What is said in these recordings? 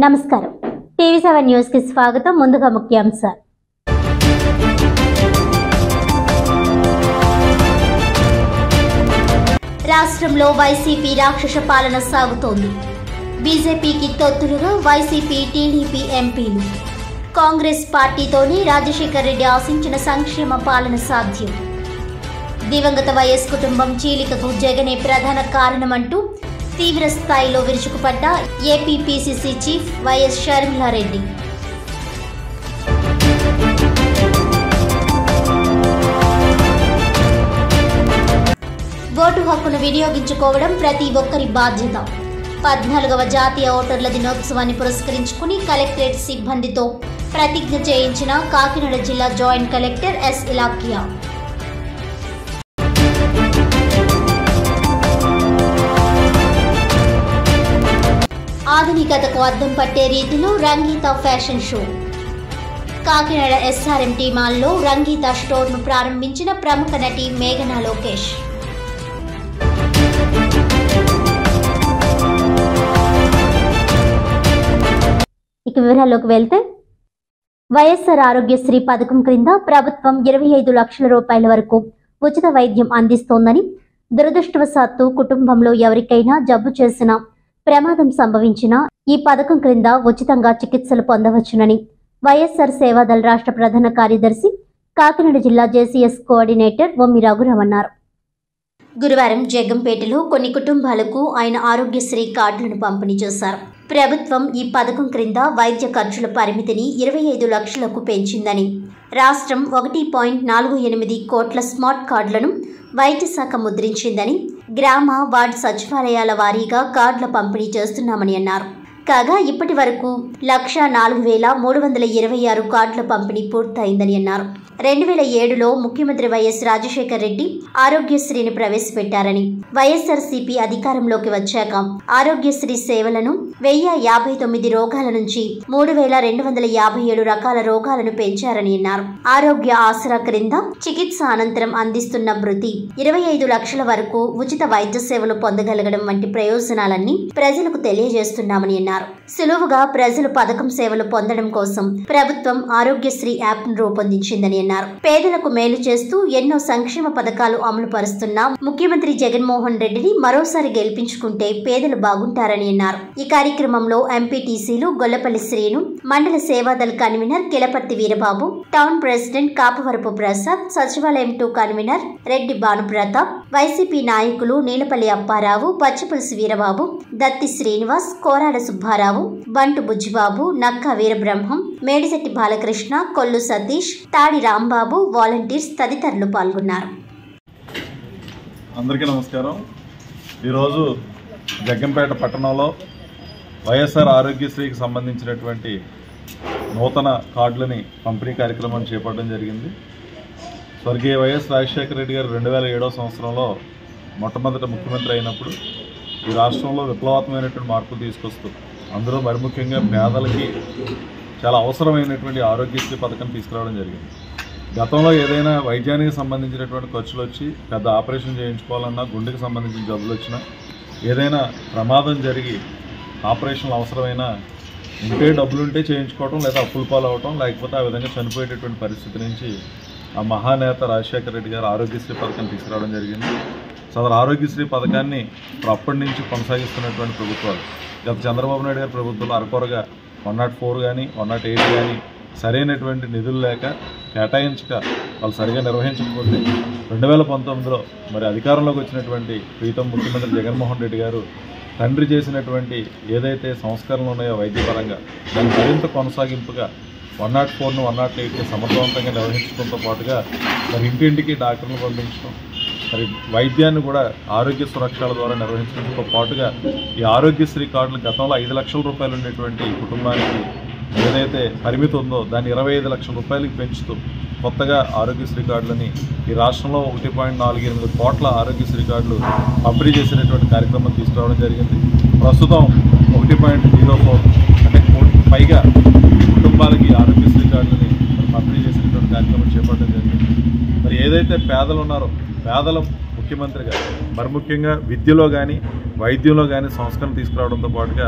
నమస్కారం టీవీ7 న్యూస్ కి స్వాగతం. ముందుగా ముఖ్యాంశాలు. రాష్ట్రంలో వైసీపీ రాక్షస పాలన సాగుతోంది. బీజేపీకి తొత్తులుగా వైసీపీ, టీడీపీ ఎంపీలు. కాంగ్రెస్ పార్టీతోనే రాజశేఖర్ రెడ్డి ఆశించిన సంక్షేమ పాలన సాధ్యం. దివంగత వైఎస్ కుటుంబం చీలికకు జగనే ప్రధాన కారణమంటూ తీవ్ర స్థాయిలో విరుచుకుపడ్డ AP PCC chief YS Sharmila Reddy. Vote హక్కును వినియోగించుకోవడం ప్రతి ఒక్కరి బాధ్యత. 14వ జాతీయ ఓటర్ల దినోత్సవాన్ని పురస్కరించుకుని కలెక్టరేట్ సిబ్బందితో ప్రతిజ్ఞ చేయించిన కాకినాడ జిల్లా జాయింట్ కలెక్టర్ ఎస్ ఇలాఖ్యా. ఆధునికతకు అద్దం పట్టే రీతిలో Rangita fashion show. Kakinada SRMT మాల్లో రంగీత స్టోర్ను ప్రారంభించిన ప్రముఖ నటి మేఘనా లోకేష్. ఇక వివరాల్లోకి వెళ్తే, వైఎస్ఆర్ ఆరోగ్యశ్రీ పథకం క్రింద ప్రభుత్వం 25 లక్షల రూపాయల వరకు ఉచిత వైద్యం అందిస్తోందని, దురదృష్టవశాత్తు కుటుంబంలో ఎవరికైనా జబ్బు చేసినా, ప్రమాదం సంభవించినా ఈ పథకం క్రింద ఉచితంగా చికిత్సలు పొందవచ్చునని వైఎస్ఆర్ సేవాదళ రాష్ట్ర ప్రధాన కార్యదర్శి, కాకినాడ జిల్లా జేసీఎస్ కోఆర్డినేటర్ వమ్మి రఘురావు అన్నారు. గురువారం జగ్గంపేటలో కొన్ని కుటుంబాలకు ఆయన ఆరోగ్యశ్రీ కార్డులను పంపిణీ చేశారు. ప్రభుత్వం ఈ పథకం క్రింద వైద్య ఖర్చుల పరిమితిని 25 లక్షలకు పెంచిందని, రాష్ట్రం 1.48 కోట్ల స్మార్ట్ కార్డులను వైద్య శాఖ ముద్రించిందని, గ్రామ వార్డు సచివాలయాల వారీగా కార్డుల పంపిణీ చేస్తున్నామని అన్నారు. కాగా ఇప్పటి వరకు 1,04,326 కార్డుల పంపిణీ పూర్తయిందని అన్నారు. 2007లో ముఖ్యమంత్రి వైఎస్ రాజశేఖర్ రెడ్డి ఆరోగ్యశ్రీని ప్రవేశపెట్టారని, వైఎస్ఆర్సీపీ అధికారంలోకి వచ్చాక ఆరోగ్యశ్రీ సేవలను 1059 రోగాల నుంచి 3,257 రకాల రోగాలను పెంచారని అన్నారు. ఆరోగ్య ఆసరా క్రింద చికిత్స అనంతరం అందిస్తున్న భృతి, 25 లక్షల వరకు ఉచిత వైద్య సేవలు పొందగలగడం వంటి ప్రయోజనాలన్నీ ప్రజలకు తెలియజేస్తున్నామని అన్నారు. సులువుగా ప్రజలు పథకం సేవలు పొందడం కోసం ప్రభుత్వం ఆరోగ్యశ్రీ యాప్ను రూపొందించిందని అన్నారు. పేదలకు మేలు చేస్తూ ఎన్నో సంక్షేమ పథకాలు అమలు పరుస్తున్న ముఖ్యమంత్రి జగన్మోహన్ రెడ్డిని మరోసారి గెలిపించుకుంటే పేదలు బాగుంటారని అన్నారు. ఈ కార్యక్రమంలో ఎంపీటీసీలు గొల్లపల్లి శ్రీను, మండల సేవాదళ convener Kilaparthi Veerababu, town president Kapavarapu Prasad, సచివాలయం 2 కన్వీనర్ రెడ్డి భానుప్రతాప్, వైసీపీ నాయకులు నీలపల్లి అప్పారావు, పచ్చిపులుసు వీరబాబు, దత్తి శ్రీనివాస్, కోరాడ సుబ్బారావు, బంటు బుజ్జిబాబు, నక్కా వీరబ్రహ్మం, మేడిశెట్టి బాలకృష్ణ, కొల్లు సతీష్, తాడి రాంబాబు, వాలంటీర్స్ తదితరులు పాల్గొన్నారు. అందరికీ నమస్కారం. ఈరోజు జగ్గంపేట పట్టణంలో వైఎస్ఆర్ ఆరోగ్యశ్రీకి సంబంధించినటువంటి నూతన కార్డులని పంపిణీ కార్యక్రమం చేపట్టడం జరిగింది. స్వర్గీయ వైఎస్ రాజశేఖర రెడ్డి గారు 2007వ సంవత్సరంలో మొట్టమొదట ముఖ్యమంత్రి అయినప్పుడు ఈ రాష్ట్రంలో విప్లవాత్మకమైనటువంటి మార్పులు తీసుకొస్తూ, అందులో మరి ముఖ్యంగా పేదలకి చాలా అవసరమైనటువంటి ఆరోగ్యశ్రీ పథకం తీసుకురావడం జరిగింది. గతంలో ఏదైనా వైద్యానికి సంబంధించినటువంటి ఖర్చులు వచ్చి పెద్ద ఆపరేషన్ చేయించుకోవాలన్నా, గుండెకి సంబంధించిన జబ్బులు వచ్చినా, ఏదైనా ప్రమాదం జరిగి ఆపరేషన్లు అవసరమైన ఉంటే డబ్బులుంటే చేయించుకోవడం, లేదా అప్పుల పాలు అవటం, లేకపోతే ఆ విధంగా చనిపోయేటటువంటి పరిస్థితి నుంచి ఆ మహానేత రాజశేఖర రెడ్డి గారు ఆరోగ్యశ్రీ పథకం తీసుకురావడం జరిగింది. సదరు ఆరోగ్యశ్రీ పథకాన్ని అప్పటి నుంచి కొనసాగిస్తున్నటువంటి ప్రభుత్వాలు, గత చంద్రబాబు నాయుడు గారి ప్రభుత్వంలో అరకొరగా 104 కానీ 108 కానీ సరైనటువంటి నిధులు లేక కేటాయించక వాళ్ళు సరిగా నిర్వహించకపోతే 2019లో మరి అధికారంలోకి వచ్చినటువంటి ప్రీతం ముఖ్యమంత్రి జగన్మోహన్ రెడ్డి గారు తండ్రి చేసినటువంటి ఏదైతే సంస్కరణలు ఉన్నాయో వైద్యపరంగా దాని మరింత కొనసాగింపుగా 104ను 108ని సమర్థవంతంగా నిర్వహించడంతో పాటుగా మరి ఇంటింటికి డాక్టర్లు పంపించడం, మరి వైద్యాన్ని కూడా ఆరోగ్య సురక్షల ద్వారా నిర్వహించడంతో పాటుగా ఈ ఆరోగ్యశ్రీ కార్డులు గతంలో 5 లక్షల రూపాయలు ఉండేటువంటి కుటుంబానికి ఏదైతే పరిమితి ఉందో దాన్ని 25 లక్షల రూపాయలకి పెంచుతూ కొత్తగా ఆరోగ్యశ్రీ కార్డులని ఈ రాష్ట్రంలో 1.48 కోట్ల ఆరోగ్యశ్రీ కార్డులు పంపిణీ చేసినటువంటి కార్యక్రమం తీసుకురావడం జరిగింది. ప్రస్తుతం 1.04 అంటే కోటి పైగా కుటుంబాలకి ఆరోగ్యశ్రీ కార్డులని పంపిణీ చేసినటువంటి కార్యక్రమం చేపట్టడం జరిగింది. మరి ఏదైతే పేదలు ఉన్నారో పేదల ముఖ్యమంత్రిగా మరి ముఖ్యంగా విద్యలో కానీ వైద్యంలో కానీ సంస్కరణ తీసుకురావడంతో పాటుగా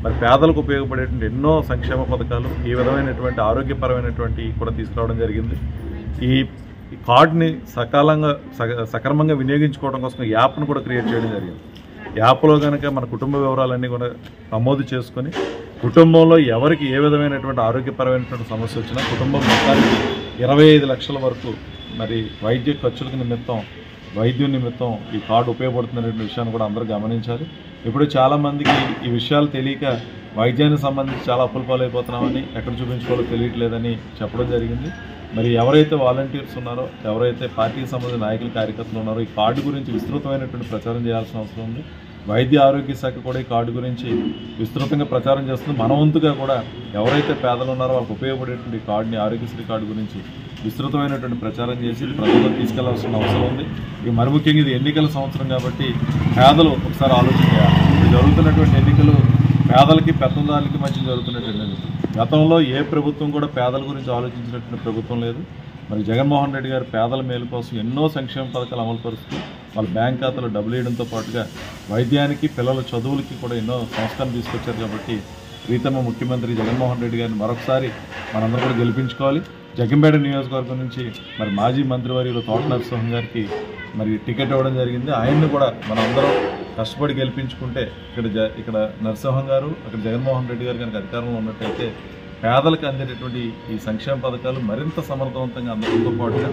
మరి పేదలకు ఉపయోగపడేటువంటి ఎన్నో సంక్షేమ పథకాలు, ఈ విధమైనటువంటి ఆరోగ్యపరమైనటువంటి కూడా తీసుకురావడం జరిగింది. ఈ కార్డుని సక్రమంగా వినియోగించుకోవడం కోసం యాప్ను కూడా క్రియేట్ చేయడం జరిగింది. యాప్లో కనుక మన కుటుంబ వివరాలన్నీ కూడా నమోదు చేసుకొని కుటుంబంలో ఎవరికి ఏ విధమైనటువంటి ఆరోగ్యపరమైనటువంటి సమస్య వచ్చినా కుటుంబం మొత్తానికి 25 లక్షల వరకు మరి వైద్య ఖర్చులకు నిమిత్తం, వైద్యం నిమిత్తం ఈ కార్డు ఉపయోగపడుతున్నటువంటి విషయాన్ని కూడా అందరూ గమనించాలి. ఇప్పుడు చాలామందికి ఈ విషయాలు తెలియక వైద్యానికి సంబంధించి చాలా అప్పుల పాలైపోతున్నామని, ఎక్కడ చూపించుకోవాలో తెలియట్లేదని చెప్పడం జరిగింది. మరి ఎవరైతే వాలంటీర్స్ ఉన్నారో, ఎవరైతే పార్టీకి సంబంధించిన నాయకులు, కార్యకర్తలు ఉన్నారో ఈ కార్డు గురించి విస్తృతమైనటువంటి ప్రచారం చేయాల్సిన అవసరం ఉంది. వైద్య ఆరోగ్య శాఖ కూడా ఈ కార్డు గురించి విస్తృతంగా ప్రచారం చేస్తుంది. మన వంతుగా కూడా ఎవరైతే పేదలు ఉన్నారో వాళ్ళకి ఉపయోగపడేటువంటి కార్డుని, ఆరోగ్యశ్రీ కార్డు గురించి విస్తృతమైనటువంటి ప్రచారం చేసి ప్రజల్లో తీసుకెళ్లాల్సిన అవసరం ఉంది. ఇక మరి ముఖ్యంగా ఇది ఎన్నికల సంవత్సరం కాబట్టి పేదలు ఒకసారి ఆలోచన చేయాలి. ఇప్పుడు జరుగుతున్నటువంటి ఎన్నికలు పేదలకి, పెత్తందారులకి మధ్య జరుగుతున్నటువంటి ఎన్నికలు. గతంలో ఏ ప్రభుత్వం కూడా పేదల గురించి ఆలోచించినటువంటి ప్రభుత్వం లేదు. మరి జగన్మోహన్ రెడ్డి గారు పేదల మేలు కోసం ఎన్నో సంక్షేమ పథకాలు అమలు పరుస్తూ వాళ్ళ బ్యాంక్ ఖాతాలో డబ్బులు వేయడంతో పాటుగా వైద్యానికి, పిల్లల చదువులకి కూడా ఎన్నో సంస్కరణ తీసుకొచ్చారు. కాబట్టి ప్రీతమ ముఖ్యమంత్రి జగన్మోహన్ రెడ్డి గారిని మరొకసారి మనందరూ కూడా గెలిపించుకోవాలి. జగ్గంపేట నియోజకవర్గం నుంచి మరి మాజీ మంత్రివర్యులు తోట నరసింహం గారికి మరి టికెట్ ఇవ్వడం జరిగింది. ఆయన్ని కూడా మనం అందరం కష్టపడి గెలిపించుకుంటే ఇక్కడ నరసింహం గారు, అక్కడ జగన్మోహన్ రెడ్డి గారు కనుక అధికారంలో ఉన్నట్టయితే పేదలకు అందేటటువంటి ఈ సంక్షేమ పథకాలు మరింత సమర్థవంతంగా అందడంతో పాటుగా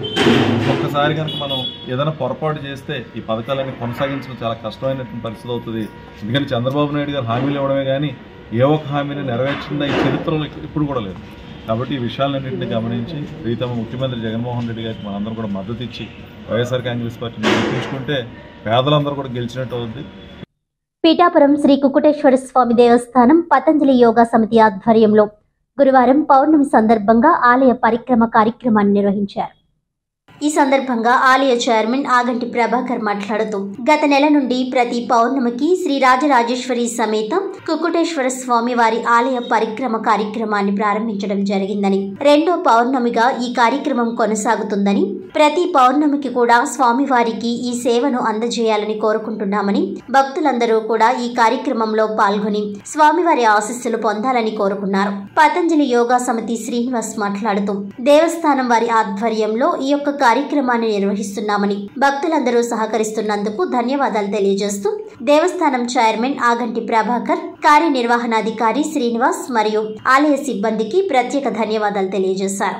ఒక్కసారి కనుక మనం ఏదైనా పొరపాటు చేస్తే ఈ పథకాలన్నీ కొనసాగించడం చాలా కష్టమైనటువంటి పరిస్థితి అవుతుంది. ఎందుకంటే చంద్రబాబు నాయుడు గారు హామీలు ఇవ్వడమే కానీ ఏ ఒక్క హామీని నెరవేర్చిందా ఈ చరిత్రలో ఇప్పుడు కూడా లేదు. కాబట్టి ఈ విషయాలన్నింటినీ గమనించి ప్రీతమ ముఖ్యమంత్రి జగన్మోహన్ రెడ్డి గారికి మనందరం కూడా మద్దతు ఇచ్చి వైఎస్ఆర్ కాంగ్రెస్ పార్టీని గెలిపించుకుంటే పేదలందరూ కూడా గెలిచినట్టు అవుతుంది. పీఠాపురం శ్రీ కుకుటేశ్వర స్వామి దేవస్థానం పతంజలి యోగా సమితి ఆధ్వర్యంలో గురువారం పౌర్ణమి సందర్భంగా ఆలయ పరిక్రమ కార్యక్రమాన్ని నిర్వహించారు. ఈ సందర్భంగా ఆలయ చైర్మన్ ఆగంటి ప్రభాకర్ మాట్లాడుతూ గత నెల నుండి ప్రతి పౌర్ణమికి శ్రీ రాజరాజేశ్వరి సమేత కుకుటేశ్వర స్వామి వారి ఆలయ పరిక్రమ కార్యక్రమాన్ని ప్రారంభించడం జరిగిందని, రెండో పౌర్ణమిగా ఈ కార్యక్రమం కొనసాగుతుందని, ప్రతి పౌర్ణమికి కూడా స్వామివారికి ఈ సేవను అందజేయాలని కోరుకుంటున్నామని, భక్తులందరూ కూడా ఈ కార్యక్రమంలో పాల్గొని స్వామివారి ఆశీస్సులు పొందాలని కోరుకున్నారు. పతంజలి యోగా సమితి శ్రీనివాస్ మాట్లాడుతూ దేవస్థానం వారి ఆధ్వర్యంలో ఈ యొక్క కార్యక్రమాన్ని నిర్వహిస్తున్నామని, భక్తులందరూ సహకరిస్తున్నందుకు ధన్యవాదాలు తెలియజేస్తూ దేవస్థానం చైర్మన్ ఆగంటి ప్రభాకర్, కార్యనిర్వహణాధికారి శ్రీనివాస్ మరియు ఆలయ సిబ్బందికి ప్రత్యేక ధన్యవాదాలు తెలియజేశారు.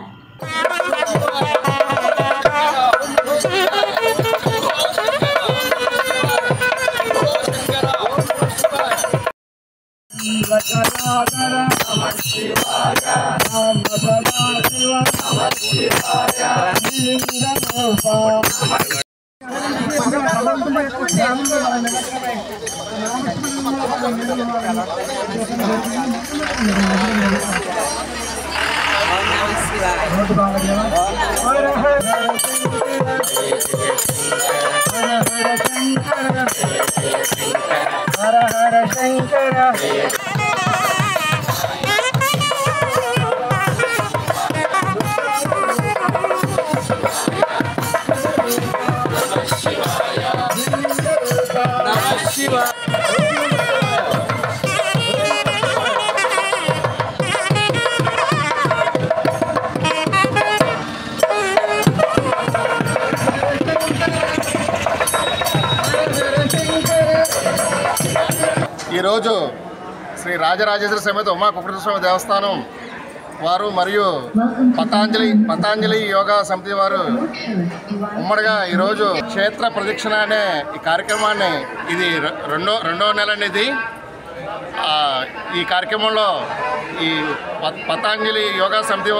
ఈరోజు శ్రీ రాజరాజేశ్వరి సమేత ఉమా కుకుటేశ్వర స్వామి దేవస్థానం వారు మరియు పతాంజలి యోగా సమితి వారు ఉమ్మడిగా ఈరోజు క్షేత్ర ప్రదక్షిణ అనే ఈ కార్యక్రమాన్ని, ఇది రెండో నెల అనేది ఈ కార్యక్రమంలో ఈ పతాంజలి యోగా సమితి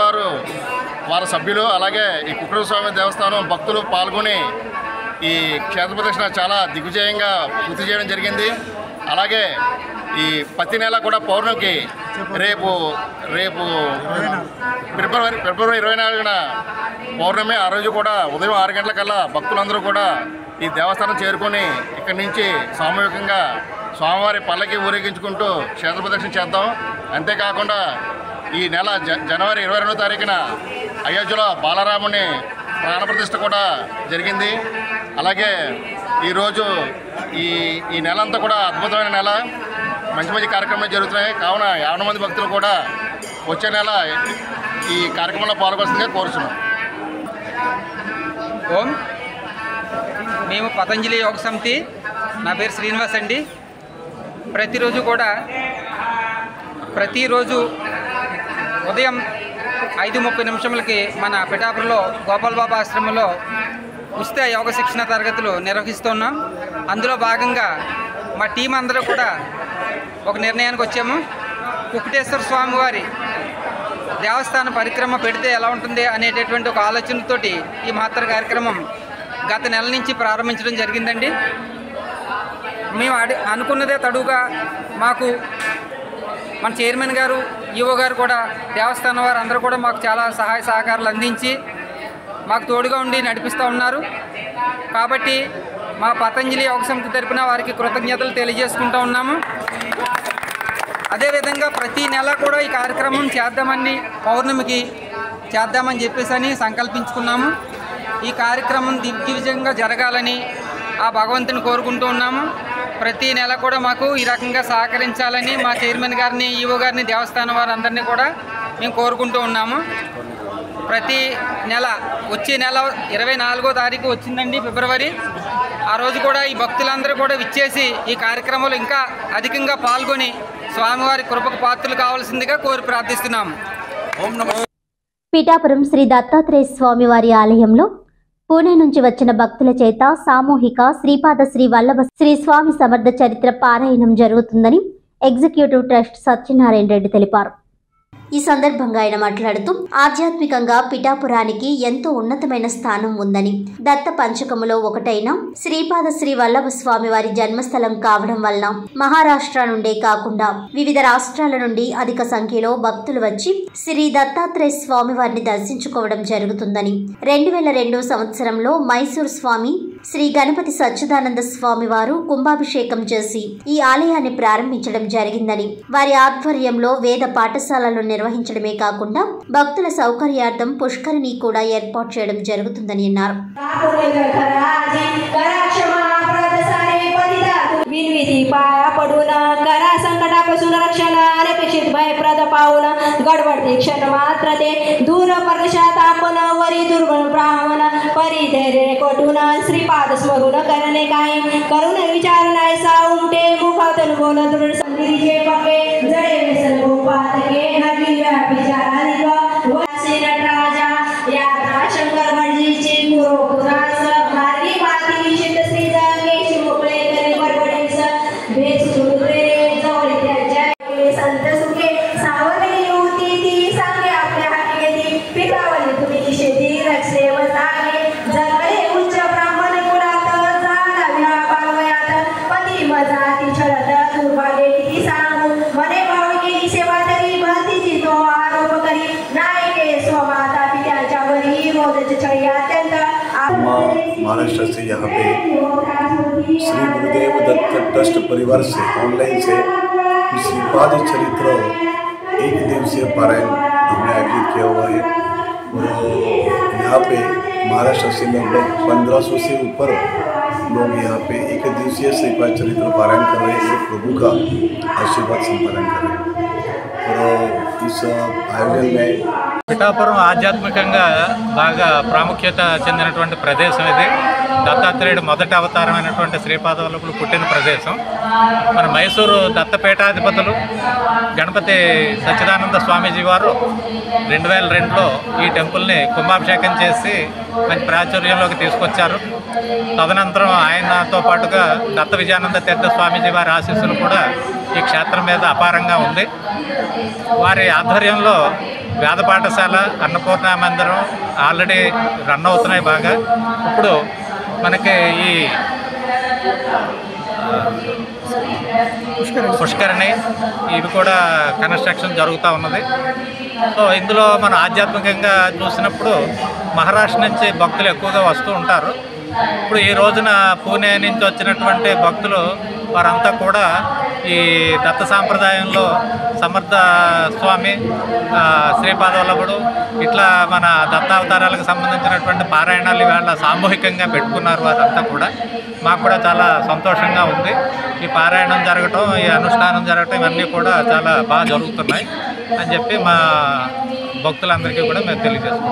వారి సభ్యులు, అలాగే ఈ కుకుటేశ్వర స్వామి దేవస్థానం భక్తులు పాల్గొని ఈ క్షేత్ర ప్రదక్షిణ చాలా దిగ్విజయంగా పూర్తి చేయడం జరిగింది. అలాగే ఈ ప్రతి నెల కూడా పౌర్ణమికి రేపు ఫిబ్రవరి 24న పౌర్ణమి, ఆ రోజు కూడా ఉదయం 6 గంటలకల్లా భక్తులందరూ కూడా ఈ దేవస్థానం చేరుకొని ఇక్కడి నుంచి సామూహికంగా స్వామివారి పల్లకి ఊరేగించుకుంటూ క్షేత్ర ప్రదక్షిణ చేద్దాం. అంతేకాకుండా ఈ నెల జనవరి 22వ తారీఖున అయోధ్యలో బాలరాముని ప్రాణప్రతిష్ఠ కూడా జరిగింది. అలాగే ఈరోజు ఈ నెలంతా కూడా అద్భుతమైన నెల. మంచి మంచి కార్యక్రమాలు జరుగుతున్నాయి. కావున 50 మంది భక్తులు కూడా వచ్చే నెల ఈ కార్యక్రమంలో పాల్గొనవలసిందిగా కోరుతున్నాం. ఓం. మేము పతంజలి యోగ సమితి, నా పేరు శ్రీనివాస్ అండి. ప్రతిరోజు ఉదయం 5:30 మన పిఠాపురంలో గోపాల్ బాబా ఆశ్రమంలో ఉచిత యోగ శిక్షణ తరగతులు నిర్వహిస్తున్నాం. అందులో భాగంగా మా టీం అందరూ కూడా ఒక నిర్ణయానికి వచ్చాము. కుకుటేశ్వర స్వామి వారి దేవస్థాన పరిక్రమ పెడితే ఎలా ఉంటుంది అనేటటువంటి ఒక ఆలోచనతోటి ఈ మహత్తర కార్యక్రమం గత నెల నుంచి ప్రారంభించడం జరిగిందండి. మేము అనుకున్నదే తడుగా మాకు మన చైర్మన్ గారు, ఈవో గారు కూడా, దేవస్థానం వారు అందరూ కూడా మాకు చాలా సహాయ సహకారాలు అందించి మాకు తోడుగా ఉండి నడిపిస్తూ ఉన్నారు. కాబట్టి మా పతంజలి యోగ సమితి తరపున వారికి కృతజ్ఞతలు తెలియజేసుకుంటూ ఉన్నాము. అదేవిధంగా ప్రతి నెల కూడా ఈ కార్యక్రమం చేద్దామని, పౌర్ణమికి చేద్దామని చెప్పేసి సంకల్పించుకున్నాము. ఈ కార్యక్రమం దిగ్విజయంగా జరగాలని ఆ భగవంతుని కోరుకుంటూ ఉన్నాము. ప్రతి నెల కూడా మాకు ఈ రకంగా సహకరించాలని మా చైర్మన్ గారిని, ఈవో గారిని, దేవస్థానం వారందరినీ కూడా మేము కోరుకుంటూ ఉన్నాము. ప్రతి నెల వచ్చే నెల 24వ తారీఖు వచ్చిందండి, ఫిబ్రవరి. ఆ రోజు కూడా ఈ భక్తులందరూ కూడా విచ్చేసి ఈ కార్యక్రమంలో ఇంకా అధికంగా పాల్గొని స్వామివారి కృపకు పాత్రలు కావాల్సిందిగా కోరి ప్రార్థిస్తున్నాము. ఓం నమో. పిఠాపురం శ్రీ దత్తాత్రేయ స్వామివారి ఆలయంలో పూణే నుంచి వచ్చిన భక్తుల చేత సామూహిక శ్రీపాద శ్రీ వల్లభ శ్రీ స్వామి సమర్థ చరిత్ర పారాయణం జరుగుతుందని ఎగ్జిక్యూటివ్ ట్రస్ట్ సత్యనారాయణ రెడ్డి తెలిపారు. ఈ సందర్భంగా ఆయన మాట్లాడుతూ ఆధ్యాత్మికంగా పిఠాపురానికి ఎంతో ఉన్నతమైన స్థానం ఉందని, దత్త పంచకములో ఒకటైన శ్రీపాద శ్రీ వల్లభ స్వామి వారి జన్మస్థలం కావడం వల్ల మహారాష్ట్ర నుండే కాకుండా వివిధ రాష్ట్రాల నుండి అధిక సంఖ్యలో భక్తులు వచ్చి శ్రీ దత్తాత్రేయ స్వామి వారిని దర్శించుకోవడం జరుగుతుందని, 2002 సంవత్సరంలో మైసూరు స్వామి శ్రీ గణపతి సచ్చిదానంద స్వామి వారు కుంభాభిషేకం చేసి ఈ ఆలయాన్ని ప్రారంభించడం జరిగిందని, వారి ఆధ్వర్యంలో వేద పాఠశాలలు నిర్వహించడమే కాకుండా భక్తుల సౌకర్యార్థం పుష్కరిణి కూడా ఏర్పాటు చేయడం జరుగుతుందని అన్నారు. विनविधी पाया पडून करा संकटापासून रक्षण अनपेक्षित भयप्रद पाहून गडबडते क्षण मात्र ते दूर परदेशात आपण वरी दुर्बळ ब्राह्मण परिधैर्य कोटून श्रीपाद स्मरून करणे काही करून विचार नाहीसा उमटे मुखातून बोल दृढ संधीचे पके जडे व्यसन गोपातके हरी व्यापिचारिक वासी नटराजा यात्रा शंकर भटजीची पुरोपुरास मार्गी माती विशिष्ट श्री जगेशी मोकळे करे बडबडीस भेस सुरे जवळ त्याच्या संत सुखे सावरणी होती ती सांगे आपल्या हाती घेती पिकावली तुम्ही शेती रक्षे व जागे जगले उच्च ब्राह्मण कुळात झाला व्यापार वयात पती मजाती छळत दुर्भाग्य किती सांगू मने भावकी सेवा तरी भक्तीची तो आरोप करी नायके स्वमाता पित्याच्या वरी मोदचे छळी अत्यंत महाराष्ट्र से यहाँ पे श्री गुरुदेव दत्त ट्रस्ट परिवार से ऑनलाइन से श्रीपाद चरित्र 1 दिवसीय पारायण हमने आयोजित किया हुआ है। और यहाँ पे महाराष्ट्र से लगभग 1500 से ऊपर लोग यहाँ पे 1 दिवसीय श्रीपाद चरित्र पारायण कर रहे हैं, प्रभु का आशीर्वाद संपादन कर रहे हैं। और इस आयोजन में పిఠాపురం ఆధ్యాత్మికంగా బాగా ప్రాముఖ్యత చెందినటువంటి ప్రదేశం ఇది. దత్తాత్రేయుడు మొదటి అవతారమైనటువంటి శ్రీపాద వల్లభులు పుట్టిన ప్రదేశం. మన మైసూరు దత్తపీఠాధిపతులు గణపతి సచ్చిదానంద స్వామీజీ వారు 2002లో ఈ టెంపుల్ని కుంభాభిషేకం చేసి మంచి ప్రాచుర్యంలోకి తీసుకొచ్చారు. తదనంతరం ఆయనతో పాటుగా దత్త విజయానంద తీర్థ స్వామీజీ వారి ఆశీస్సులు కూడా ఈ క్షేత్రం మీద అపారంగా ఉంది. వారి ఆధ్వర్యంలో వేద పాఠశాల, అన్నపూర్ణ మందిరం ఆల్రెడీ రన్ అవుతున్నాయి బాగా. ఇప్పుడు మనకి ఈ పుష్కరిణి ఇవి కూడా కన్స్ట్రక్షన్ జరుగుతూ ఉన్నది. సో ఇందులో మనం ఆధ్యాత్మికంగా చూసినప్పుడు మహారాష్ట్ర నుంచి భక్తులు ఎక్కువగా వస్తూ ఉంటారు. ఇప్పుడు ఈ రోజున పూణే నుంచి వచ్చినటువంటి భక్తులు వారంతా కూడా ఈ దత్త సాంప్రదాయంలో సమర్థ స్వామి, శ్రీపాదవల్లభుడు ఇట్లా మన దత్తావతారాలకు సంబంధించినటువంటి పారాయణాలు ఇవాళ సామూహికంగా పెట్టుకున్నారు. వారంతా కూడా మాకు కూడా చాలా సంతోషంగా ఉంది. ఈ పారాయణం జరగటం, ఈ అనుష్ఠానం జరగటం ఇవన్నీ కూడా చాలా బాగా జరుగుతున్నాయి అని చెప్పి మా భక్తులందరికీ కూడా మేము తెలియజేస్తున్నాం.